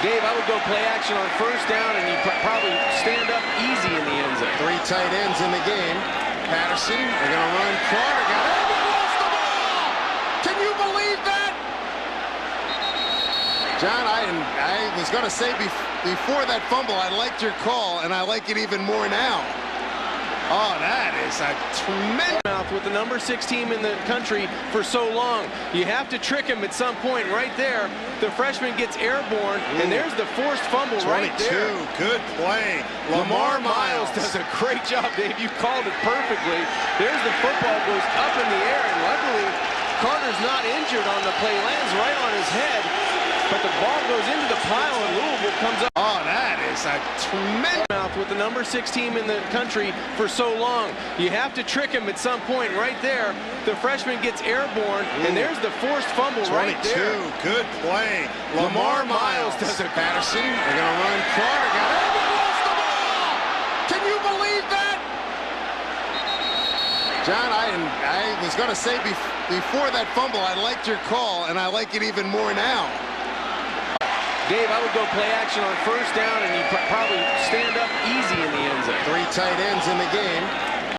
Dave, I would go play action on first down, and you probably stand up easy in the end zone. 3 tight ends in the game. Patterson, they're going to run. Carter got it. He lost the ball! Can you believe that? John, I was going to say before that fumble, I liked your call, and I like it even more now. Oh, that is a tremendous... With the number 6 team in the country for so long. You have to trick him at some point. Right there, the freshman gets airborne, and there's the forced fumble 22. right there. Good play. Lamar Miles does a great job, Dave. You called it perfectly. There's the football, goes up in the air, and luckily Carter's not injured on the play. Lands right on his head, but the ball goes into the pile, and Louisville comes up. Oh, that is a tremendous... With the number 6 team in the country for so long. You have to trick him at some point. Right there, the freshman gets airborne, and there's the forced fumble 22. right there. Good play. Lamar Miles does a... Patterson, they're going to run. Carter got it. He lost the ball! Can you believe that? John, I was going to say before that fumble, I liked your call, and I like it even more now. Dave, I would go play action on first down, and you probably stand up easy in the end zone. 3 tight ends in the game.